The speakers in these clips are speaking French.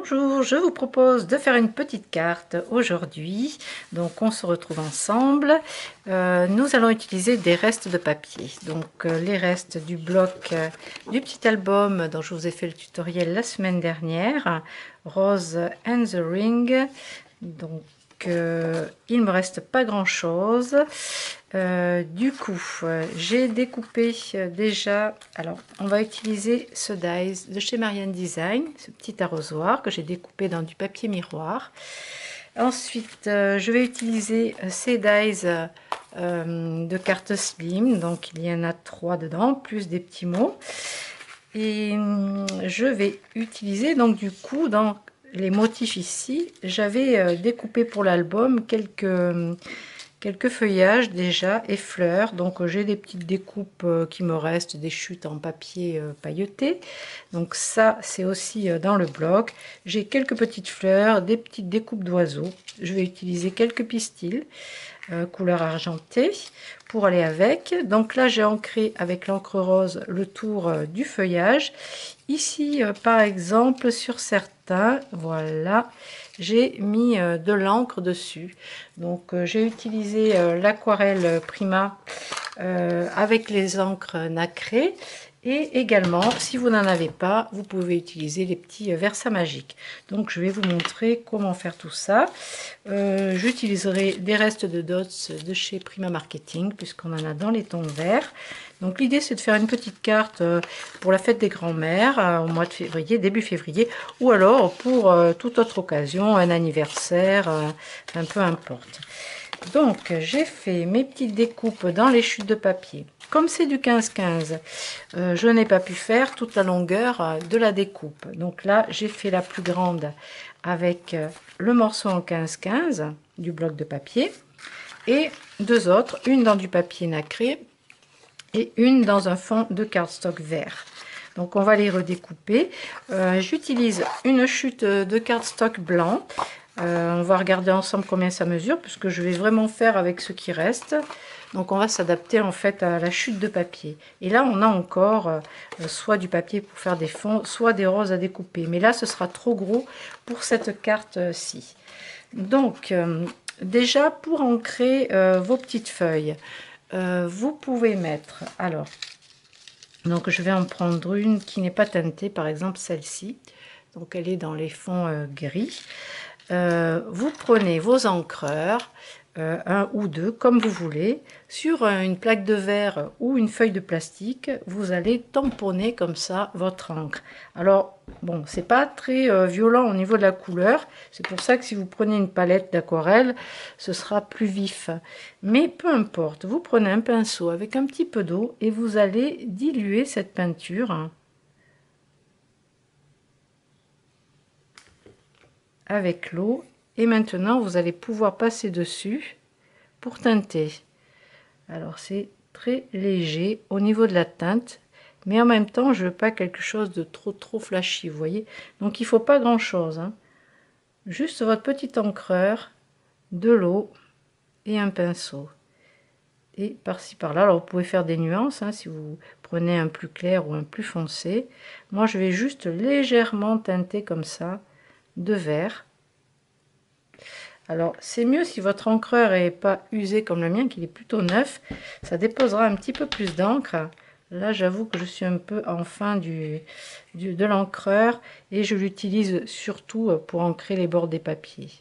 Bonjour, je vous propose de faire une petite carte aujourd'hui. Donc on se retrouve ensemble. Nous allons utiliser des restes de papier. Donc les restes du bloc du petit album dont je vous ai fait le tutoriel la semaine dernière, Rose and the Ring. Donc il me reste pas grand chose. Du coup, j'ai découpé déjà. Alors, on va utiliser ce dies de chez Marianne Design, ce petit arrosoir que j'ai découpé dans du papier miroir. Ensuite, je vais utiliser ces dies de carte slim. Donc, il y en a 3 dedans, plus des petits mots. Et je vais utiliser donc du coup dans les motifs ici, j'avais découpé pour l'album quelques feuillages déjà et fleurs. Donc j'ai des petites découpes qui me restent, des chutes en papier pailleté. Donc ça c'est aussi dans le bloc. J'ai quelques petites fleurs, des petites découpes d'oiseaux. Je vais utiliser quelques pistils couleur argentée pour aller avec. Donc là j'ai ancré avec l'encre rose le tour du feuillage. Ici par exemple sur certains, voilà, j'ai mis de l'encre dessus. Donc j'ai utilisé l'aquarelle Prima avec les encres nacrées. Et également, si vous n'en avez pas, vous pouvez utiliser les petits Versa Magique. Donc je vais vous montrer comment faire tout ça. J'utiliserai des restes de dots de chez Prima Marketing, puisqu'on en a dans les tons verts. Donc l'idée c'est de faire une petite carte pour la fête des grands-mères au mois de février, début février, ou alors pour toute autre occasion, un anniversaire, un peu importe. Donc j'ai fait mes petites découpes dans les chutes de papier. Comme c'est du 15-15, je n'ai pas pu faire toute la longueur de la découpe. Donc là j'ai fait la plus grande avec le morceau en 15-15 du bloc de papier et deux autres, une dans du papier nacré et une dans un fond de cardstock vert. Donc on va les redécouper. J'utilise une chute de cardstock blanc. On va regarder ensemble combien ça mesure, puisque je vais vraiment faire avec ce qui reste. Donc on va s'adapter en fait à la chute de papier. Et là on a encore soit du papier pour faire des fonds, soit des roses à découper. Mais là ce sera trop gros pour cette carte-ci. Donc déjà pour ancrer vos petites feuilles, vous pouvez mettre, alors, donc je vais en prendre une qui n'est pas teintée, par exemple celle-ci. Donc elle est dans les fonds gris. Vous prenez vos encreurs, un ou deux comme vous voulez, sur une plaque de verre ou une feuille de plastique, vous allez tamponner comme ça votre encre. Alors bon, c'est pas très violent au niveau de la couleur, c'est pour ça que si vous prenez une palette d'aquarelle, ce sera plus vif. Mais peu importe, vous prenez un pinceau avec un petit peu d'eau et vous allez diluer cette peinture avec l'eau, et maintenant vous allez pouvoir passer dessus pour teinter. Alors c'est très léger au niveau de la teinte, mais en même temps je veux pas quelque chose de trop flashy, vous voyez. Donc il faut pas grand chose, hein. Juste votre petit encreur, de l'eau et un pinceau. Et par-ci par-là, alors vous pouvez faire des nuances, hein, si vous prenez un plus clair ou un plus foncé. Moi je vais juste légèrement teinter comme ça de vert. Alors c'est mieux si votre encreur est pas usé comme le mien, qu'il est plutôt neuf, ça déposera un petit peu plus d'encre. Là j'avoue que je suis un peu en fin de l'encreur et je l'utilise surtout pour ancrer les bords des papiers.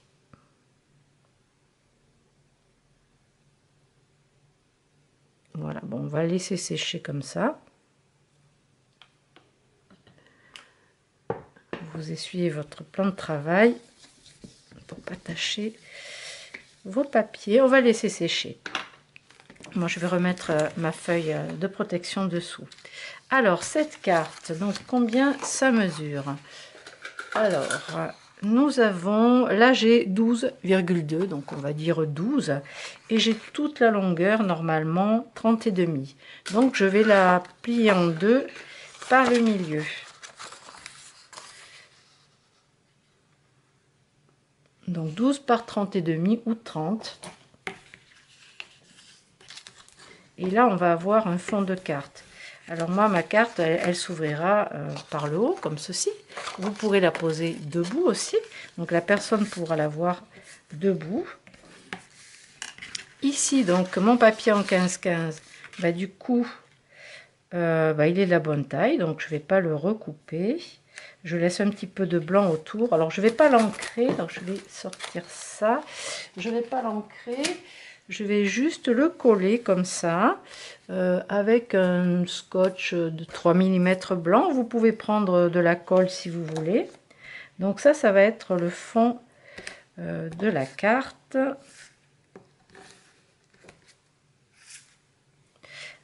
Voilà, bon, on va laisser sécher comme ça. Vous essuyez votre plan de travail pour pas tacher vos papiers. On va laisser sécher. Moi je vais remettre ma feuille de protection dessous. Alors cette carte, donc combien ça mesure? Alors nous avons, là j'ai 12,2, donc on va dire 12, et j'ai toute la longueur normalement 30,5. Donc je vais la plier en deux par le milieu. Donc 12 par 30,5 ou 30. Et là, on va avoir un fond de carte. Alors moi, ma carte, elle s'ouvrira par le haut, comme ceci. Vous pourrez la poser debout aussi. Donc la personne pourra la voir debout. Ici, donc, mon papier en 15-15, bah, du coup, il est de la bonne taille. Donc je ne vais pas le recouper. Je laisse un petit peu de blanc autour. Alors je ne vais pas l'ancrer. Donc je vais sortir ça. Je ne vais pas l'ancrer. Je vais juste le coller comme ça, avec un scotch de 3 mm blanc. Vous pouvez prendre de la colle si vous voulez. Donc ça va être le fond de la carte.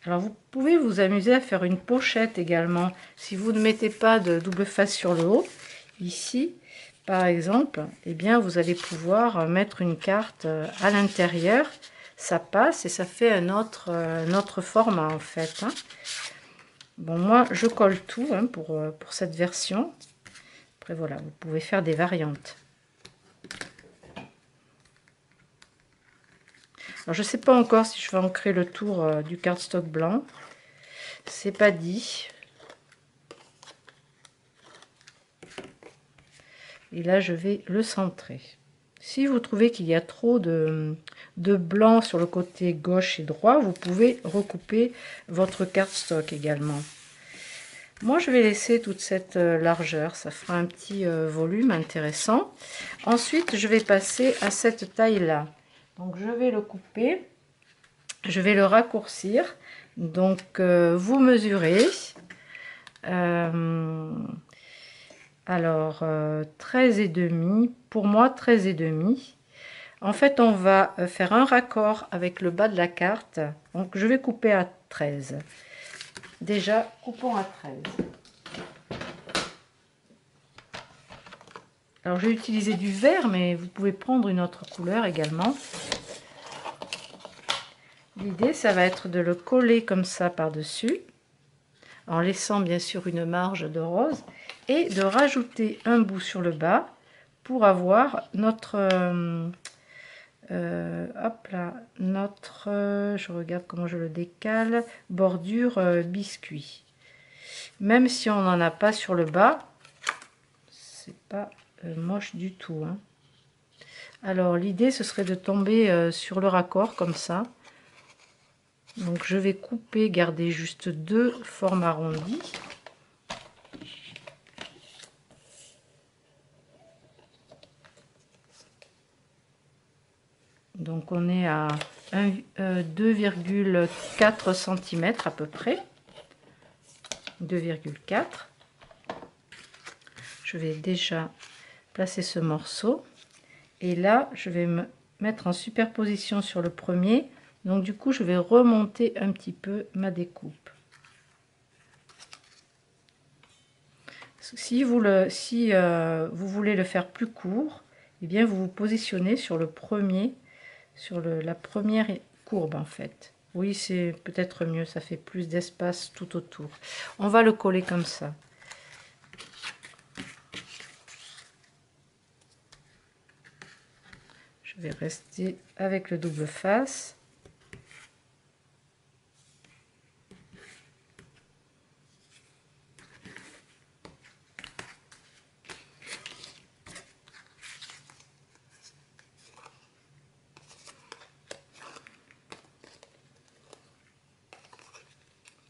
Alors vous pouvez vous amuser à faire une pochette également. Si vous ne mettez pas de double face sur le haut, ici par exemple, eh bien vous allez pouvoir mettre une carte à l'intérieur. Ça passe et ça fait un autre format en fait. Hein. Bon, moi je colle tout pour cette version. Après voilà, vous pouvez faire des variantes. Alors je ne sais pas encore si je vais ancrer le tour du cardstock blanc. C'est pas dit. Et là je vais le centrer. Si vous trouvez qu'il y a trop de blanc sur le côté gauche et droit, vous pouvez recouper votre cardstock également. Moi, je vais laisser toute cette largeur, ça fera un petit volume intéressant. Ensuite, je vais passer à cette taille-là. Donc, je vais le couper, je vais le raccourcir. Donc, vous mesurez. Alors, 13,5, pour moi 13,5. En fait, on va faire un raccord avec le bas de la carte. Donc, je vais couper à 13. Déjà, coupons à 13. Alors, j'ai utilisé du vert, mais vous pouvez prendre une autre couleur également. L'idée, ça va être de le coller comme ça par-dessus, en laissant bien sûr une marge de rose, et de rajouter un bout sur le bas pour avoir notre... hop là, notre... je regarde comment je le décale, bordure biscuit. Même si on n'en a pas sur le bas, c'est pas moche du tout. Hein. Alors l'idée ce serait de tomber sur le raccord comme ça. Donc je vais couper, garder juste 2 formes arrondies. Donc on est à 2,4 cm à peu près. 2,4. Je vais déjà placer ce morceau. Et là, je vais me mettre en superposition sur le premier. Donc du coup, je vais remonter un petit peu ma découpe. Si vous voulez le faire plus court, eh bien vous vous positionnez sur le premier, sur la première courbe en fait. Oui, c'est peut-être mieux, ça fait plus d'espace tout autour. On va le coller comme ça. Je vais rester avec le double face.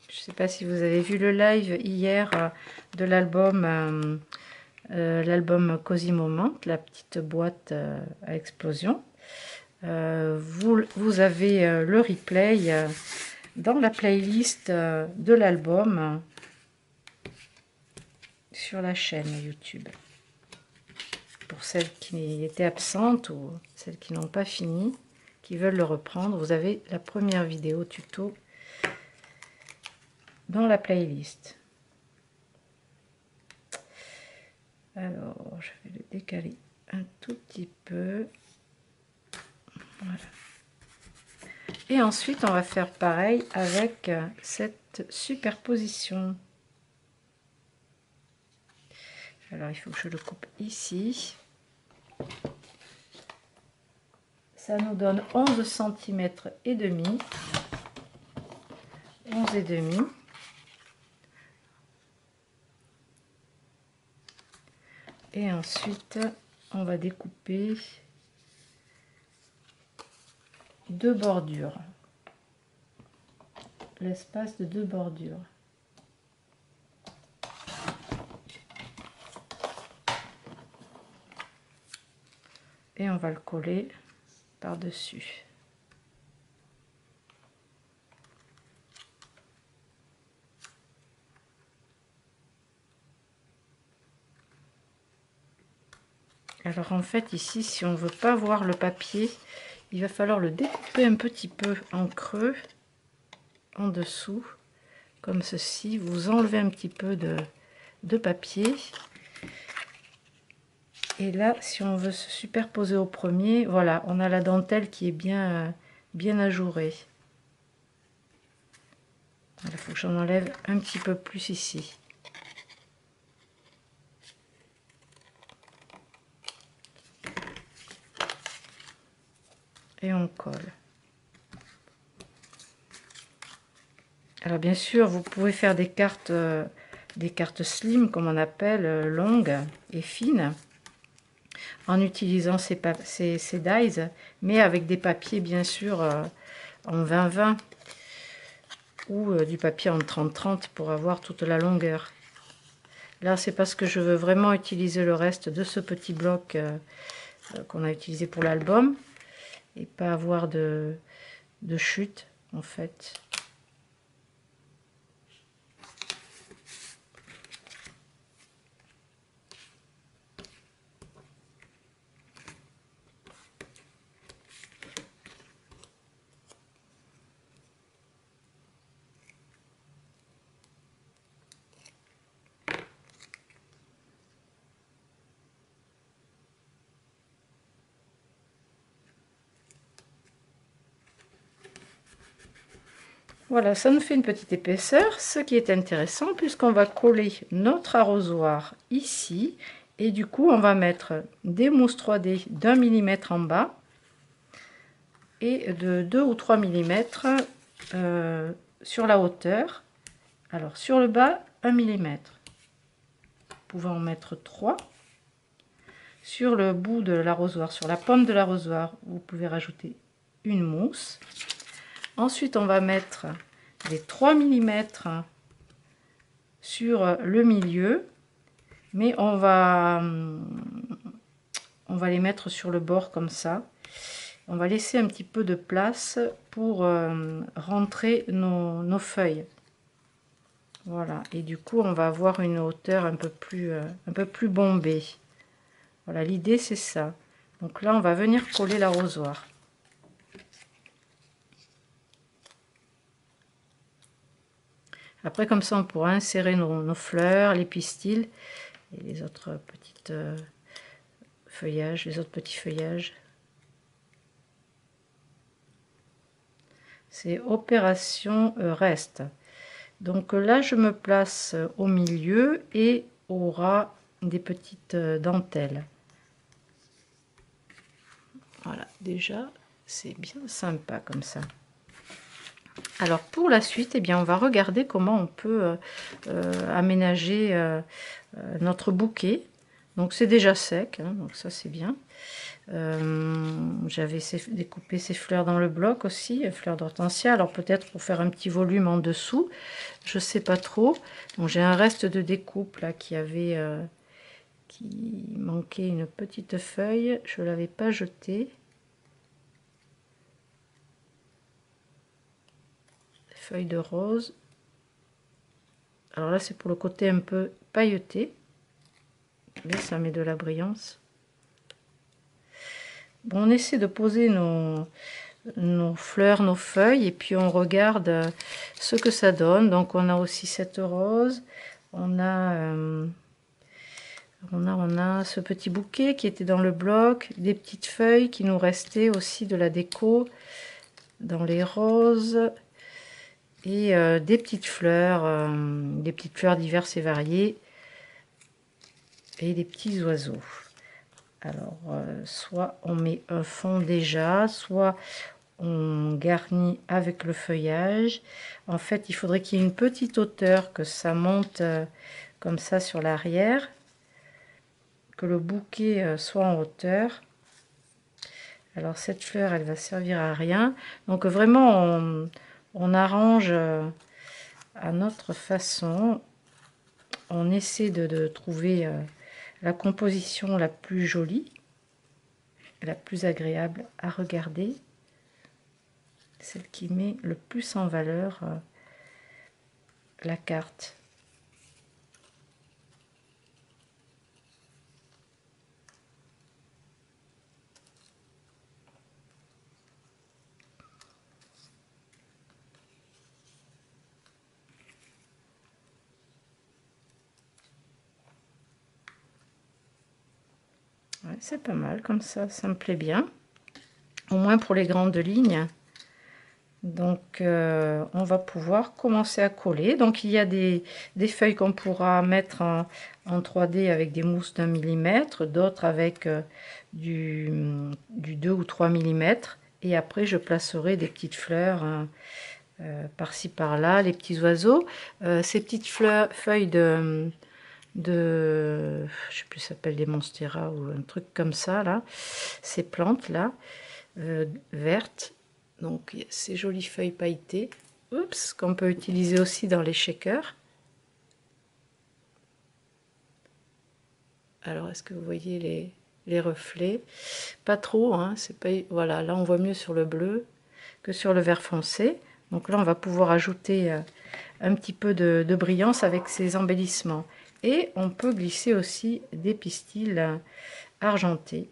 Je ne sais pas si vous avez vu le live hier de l'album Cozy Moment, la petite boîte à explosion. Vous avez le replay dans la playlist de l'album sur la chaîne YouTube. Pour celles qui étaient absentes ou celles qui n'ont pas fini, qui veulent le reprendre, vous avez la première vidéo tuto dans la playlist. Alors, je vais le décaler un tout petit peu. Voilà. Et ensuite, on va faire pareil avec cette superposition. Alors, il faut que je le coupe ici. Ça nous donne 11 cm et demi. 11 et demi. Et ensuite, on va découper 2 bordures, l'espace de 2 bordures. Et on va le coller par-dessus. Alors en fait ici, si on veut pas voir le papier, il va falloir le découper un petit peu en creux, en dessous, comme ceci. Vous enlevez un petit peu de papier. Et là, si on veut se superposer au premier, voilà, on a la dentelle qui est bien ajourée. Il faut que j'en enlève un petit peu plus ici. Et on colle. Alors bien sûr, vous pouvez faire des cartes slim, comme on appelle, longues et fines, en utilisant ces dies, mais avec des papiers bien sûr en 20-20 ou du papier en 30-30 pour avoir toute la longueur. Là, c'est parce que je veux vraiment utiliser le reste de ce petit bloc qu'on a utilisé pour l'album et pas avoir de chute en fait. Voilà, ça nous fait une petite épaisseur, ce qui est intéressant puisqu'on va coller notre arrosoir ici et du coup on va mettre des mousses 3D d'1 mm en bas et de 2 ou 3 mm sur la hauteur. Alors sur le bas 1 mm, vous pouvez en mettre 3. Sur le bout de l'arrosoir, sur la pomme de l'arrosoir, vous pouvez rajouter une mousse. Ensuite, on va mettre les 3 mm sur le milieu, mais on va les mettre sur le bord comme ça. On va laisser un petit peu de place pour rentrer nos feuilles. Voilà, et du coup, on va avoir une hauteur un peu plus bombée. Voilà, l'idée c'est ça. Donc là, on va venir coller l'arrosoir. Après, comme ça, on pourra insérer nos fleurs, les pistils et les autres petites feuillages, les autres petits feuillages. C'est opération reste. Donc là, je me place au milieu et au ras des petites dentelles. Voilà, déjà, c'est bien sympa comme ça. Alors pour la suite, eh bien, on va regarder comment on peut aménager notre bouquet. Donc c'est déjà sec, hein, donc ça c'est bien. J'avais découpé ces fleurs dans le bloc aussi, fleurs d'hortensia. Alors peut-être pour faire un petit volume en dessous, je sais pas trop. Donc j'ai un reste de découpe là qui manquait une petite feuille. Je l'avais pas jetée. Feuilles de rose. Alors là c'est pour le côté un peu pailleté, mais ça met de la brillance. Bon, on essaie de poser nos fleurs, nos feuilles, et puis on regarde ce que ça donne. Donc on a aussi cette rose, on a ce petit bouquet qui était dans le bloc, des petites feuilles qui nous restaient aussi de la déco dans les roses. Et des petites fleurs diverses et variées et des petits oiseaux. Alors soit on met un fond déjà, soit on garnit avec le feuillage. En fait, il faudrait qu'il y ait une petite hauteur, que ça monte comme ça sur l'arrière, que le bouquet soit en hauteur. Alors cette fleur, elle va servir à rien. Donc vraiment, on arrange à notre façon. On essaie de trouver la composition la plus jolie, la plus agréable à regarder, celle qui met le plus en valeur la carte. Ouais, c'est pas mal comme ça me plaît bien. Au moins pour les grandes lignes. Donc on va pouvoir commencer à coller. Donc il y a des feuilles qu'on pourra mettre en 3D avec des mousses d'1 mm, d'autres avec du 2 ou 3 mm. Et après je placerai des petites fleurs par-ci par-là, les petits oiseaux. Ces petites feuilles de je sais plus, ça s'appelle des monstera ou un truc comme ça là, ces plantes là vertes. Donc il y a ces jolies feuilles pailletées, oups, qu'on peut utiliser aussi dans les shakers. Alors est-ce que vous voyez les reflets? Pas trop, hein, c'est pas, voilà, là on voit mieux sur le bleu que sur le vert foncé. Donc là on va pouvoir ajouter un petit peu de brillance avec ces embellissements. Et on peut glisser aussi des pistils argentés,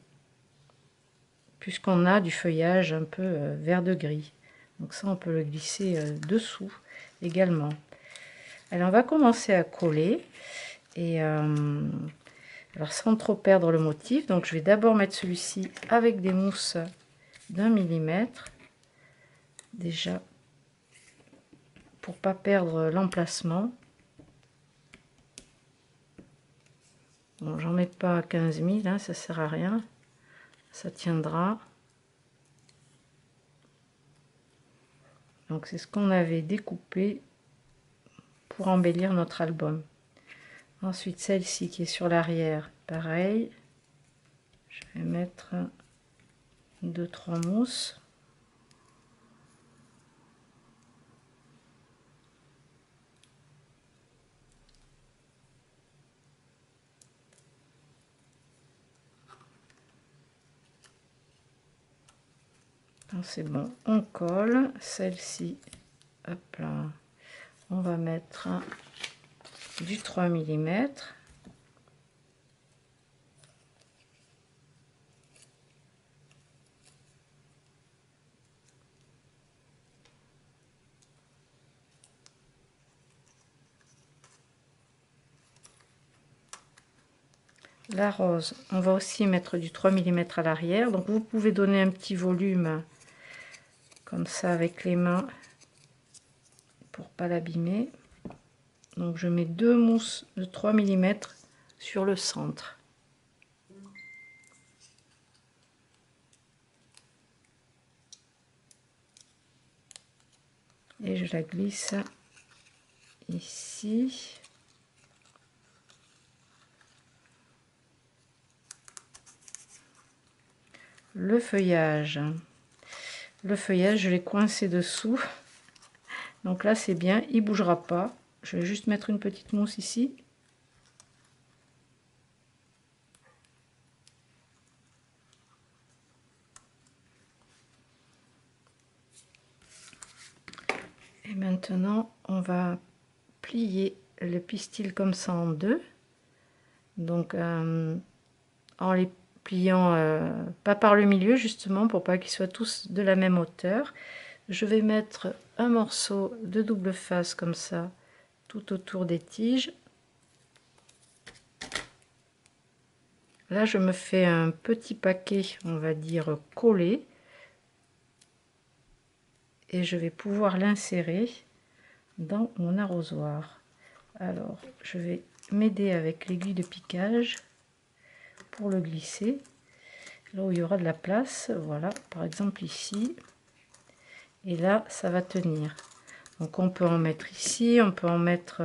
puisqu'on a du feuillage un peu vert de gris. Donc ça, on peut le glisser dessous également. Alors, on va commencer à coller. Et alors, sans trop perdre le motif, donc je vais d'abord mettre celui-ci avec des mousses d'1 mm. Déjà, pour pas perdre l'emplacement. Bon, j'en mets pas 15 000, hein, ça sert à rien. Ça tiendra. Donc c'est ce qu'on avait découpé pour embellir notre album. Ensuite celle-ci qui est sur l'arrière, pareil. Je vais mettre 2-3 mousses. C'est bon, on colle. Celle-ci, hop là, on va mettre du 3 mm. La rose, on va aussi mettre du 3 mm à l'arrière. Donc vous pouvez donner un petit volume comme ça avec les mains pour pas l'abîmer. Donc je mets 2 mousses de 3 mm sur le centre. Et je la glisse ici. Le feuillage, je l'ai coincé dessous. Donc là c'est bien, il bougera pas. Je vais juste mettre une petite mousse ici. Et maintenant on va plier le pistil comme ça en deux. Donc en les pliant pas par le milieu justement pour pas qu'ils soient tous de la même hauteur. Je vais mettre un morceau de double face comme ça tout autour des tiges. Là je me fais un petit paquet, on va dire collé, et je vais pouvoir l'insérer dans mon arrosoir. Alors je vais m'aider avec l'aiguille de piquage pour le glisser là où il y aura de la place, voilà, par exemple ici, et là ça va tenir. Donc on peut en mettre ici, on peut en mettre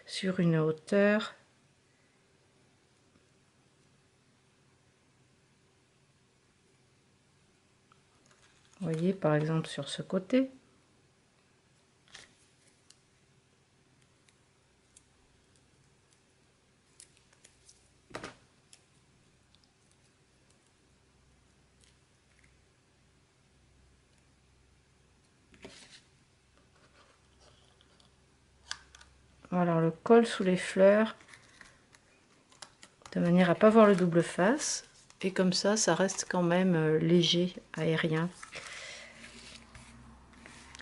sur une hauteur. Vous voyez, par exemple sur ce côté. Voilà, on le colle sous les fleurs de manière à pas voir le double face. Et comme ça reste quand même léger, aérien.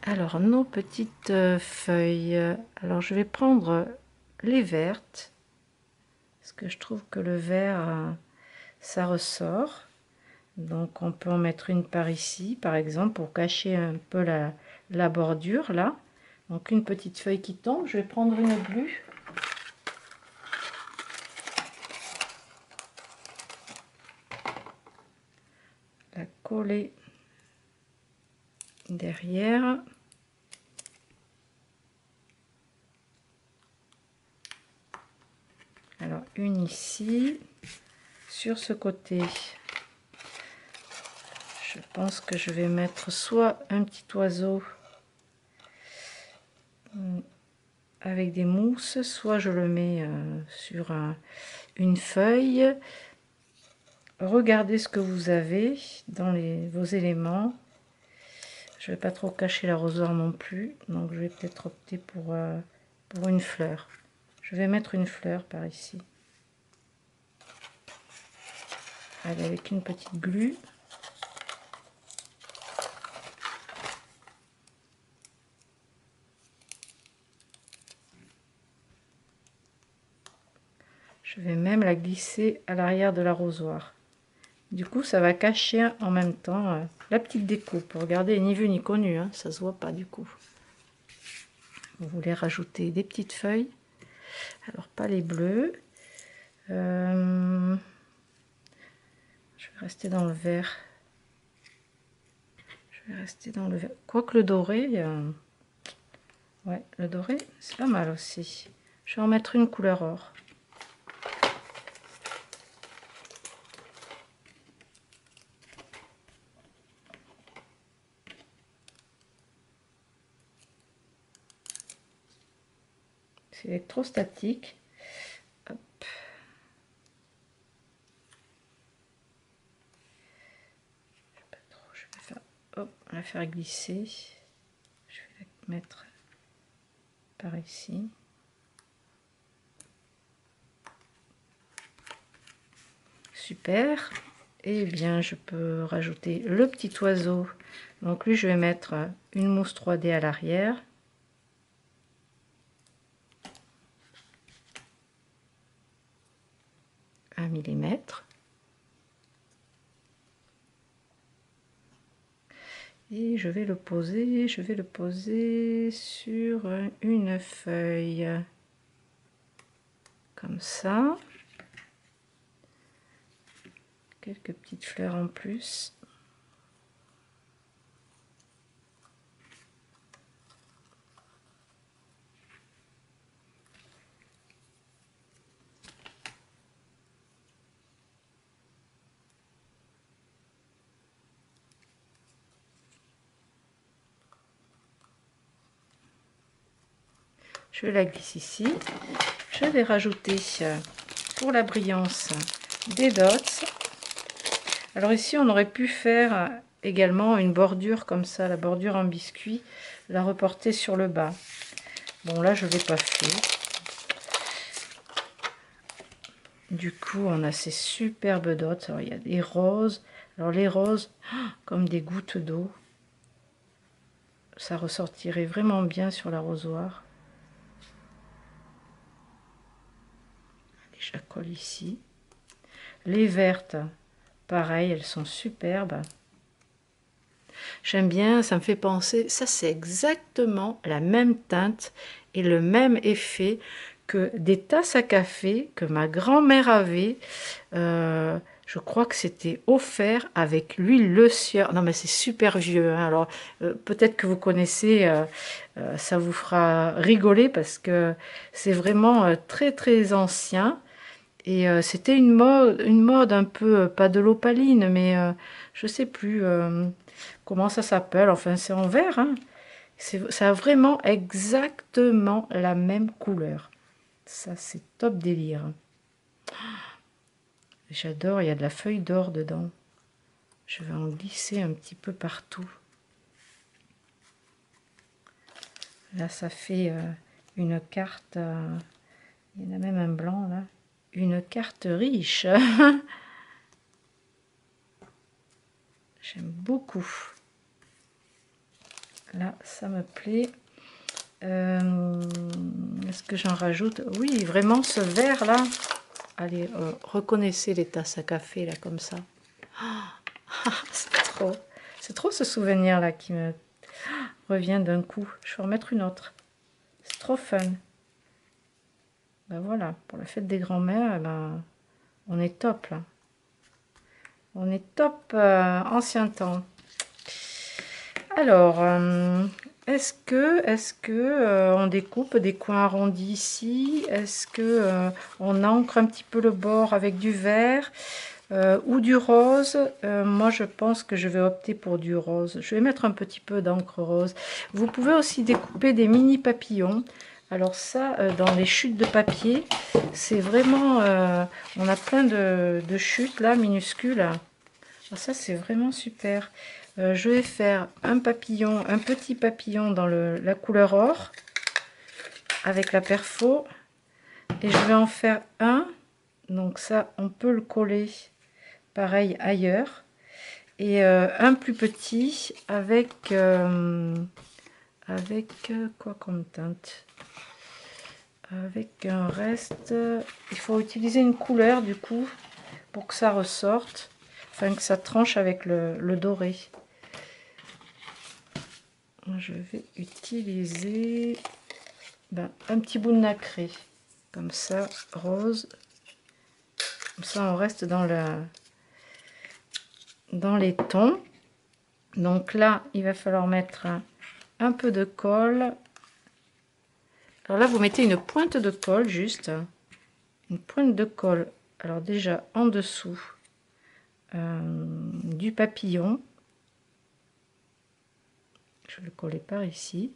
Alors, nos petites feuilles. Alors, je vais prendre les vertes. Parce que je trouve que le vert, ça ressort. Donc, on peut en mettre une par ici, par exemple, pour cacher un peu la bordure, là. Donc, une petite feuille qui tombe. Je vais prendre une bleue. La coller derrière. Alors une ici, sur ce côté, je pense que je vais mettre soit un petit oiseau avec des mousses, soit je le mets sur une feuille. Regardez ce que vous avez dans vos éléments. Je vais pas trop cacher l'arrosoir non plus, donc je vais peut-être opter pour une fleur. Je vais mettre une fleur par ici. Allez, avec une petite glu. Je vais même la glisser à l'arrière de l'arrosoir. Du coup, ça va cacher en même temps la petite découpe. Regardez, ni vu ni connu, hein, ça se voit pas du coup. Vous voulez rajouter des petites feuilles. Alors, pas les bleus. Je vais rester dans le vert. Je vais rester dans le vert. Quoique le doré, ouais, le doré, c'est pas mal aussi. Je vais en mettre une couleur or. C'est électrostatique. Hop. Hop, la faire glisser. Je vais la mettre par ici. Super. Et bien, je peux rajouter le petit oiseau. Donc lui, je vais mettre une mousse 3D à l'arrière. Un millimètre. Et je vais le poser sur une feuille. Comme ça. Quelques petites fleurs en plus. Je la glisse ici. Je vais rajouter pour la brillance des dots. Alors ici, on aurait pu faire également une bordure comme ça, la bordure en biscuit, la reporter sur le bas. Bon, là, je ne l'ai pas fait. Du coup, on a ces superbes dots. Alors, il y a des roses. Alors, les roses, comme des gouttes d'eau. Ça ressortirait vraiment bien sur l'arrosoir. Je colle ici. Les vertes, pareil, elles sont superbes. J'aime bien, ça me fait penser, ça c'est exactement la même teinte et le même effet que des tasses à café que ma grand-mère avait. Je crois que c'était offert avec l'huile Le Sieur. Non mais c'est super vieux, hein. Alors peut-être que vous connaissez, ça vous fera rigoler parce que c'est vraiment très très ancien. Et c'était une mode un peu, pas de l'opaline, mais je sais plus. comment ça s'appelle, enfin c'est en vert, hein. Ça a vraiment exactement la même couleur. Ça c'est top délire. J'adore, il y a de la feuille d'or dedans. Je vais en glisser un petit peu partout. Là ça fait une carte, il y en a même un blanc là, une carte riche. J'aime beaucoup. Là, ça me plaît. Est-ce que j'en rajoute? Oui, vraiment, ce vert là. Allez, reconnaissez les tasses à café là, comme ça. Oh, c'est trop ce souvenir là qui me revient d'un coup. Je vais en remettre une autre. C'est trop fun. Ben voilà, pour la fête des grands-mères, ben, on est top là. On est top ancien temps. Alors, est-ce que on découpe des coins arrondis ici? Est-ce que on ancre un petit peu le bord avec du vert ou du rose? Moi, je pense que je vais opter pour du rose. Je vais mettre un petit peu d'encre rose. Vous pouvez aussi découper des mini papillons. Alors ça, dans les chutes de papier, c'est vraiment... on a plein de chutes là, minuscules. Alors ça, c'est vraiment super. Je vais faire un papillon, un petit papillon dans la couleur or avec la perfo et je vais en faire un, donc ça on peut le coller pareil ailleurs, et un plus petit avec quoi comme teinte, avec un reste, il faut utiliser une couleur du coup pour que ça ressorte, enfin que ça tranche avec le doré. Je vais utiliser un petit bout de nacré, comme ça, rose. Comme ça, on reste dans les tons. Donc là, il va falloir mettre un peu de colle. Alors là, vous mettez une pointe de colle, juste. Une pointe de colle. Alors déjà, en dessous du papillon. Je vais le coller par ici.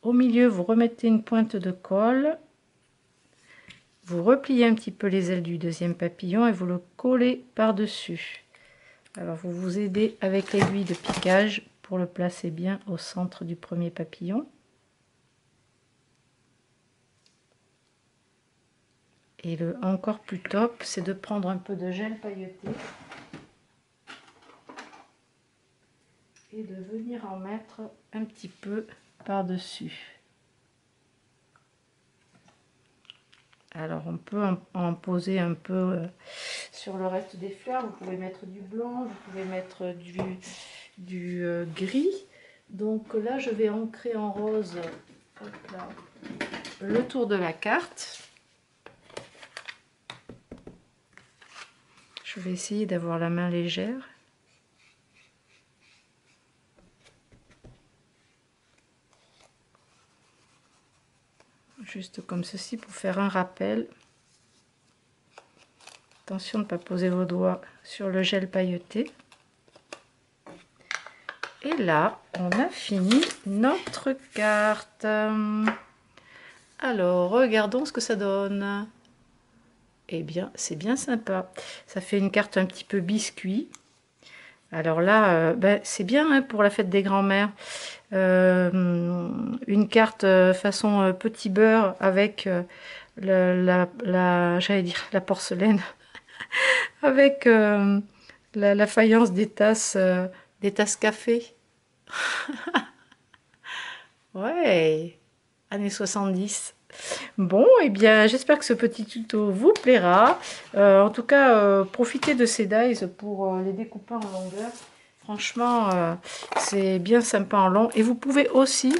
Au milieu, vous remettez une pointe de colle. Vous repliez un petit peu les ailes du deuxième papillon et vous le collez par-dessus. Alors, vous vous aidez avec l'aiguille de piquage pour le placer bien au centre du premier papillon. Et le encore plus top, c'est de prendre un peu de gel pailleté et de venir en mettre un petit peu par-dessus. Alors on peut en poser un peu sur le reste des fleurs. Vous pouvez mettre du blanc, vous pouvez mettre du gris. Donc là je vais ancrer en rose, hop là, le tour de la carte. Je vais essayer d'avoir la main légère. Juste comme ceci pour faire un rappel. Attention de ne pas poser vos doigts sur le gel pailleté. Et là, on a fini notre carte. Alors, regardons ce que ça donne. Eh bien, c'est bien sympa. Ça fait une carte un petit peu biscuit. Alors là, c'est bien hein, pour la fête des grands-mères. Une carte façon petit beurre avec j'allais dire la porcelaine, avec la faïence des tasses café. Ouais, années 70. Bon, et bien, j'espère que ce petit tuto vous plaira. En tout cas, profitez de ces dies pour les découper en longueur. Franchement, c'est bien sympa en long. Et vous pouvez aussi,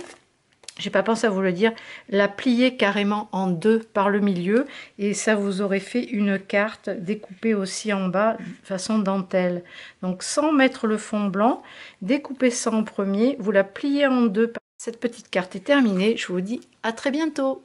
j'ai pas pensé à vous le dire, la plier carrément en deux par le milieu. Et ça vous aurait fait une carte découpée aussi en bas, façon dentelle. Donc, sans mettre le fond blanc, découpez ça en premier, vous la pliez en deux. Cette petite carte est terminée. Je vous dis à très bientôt.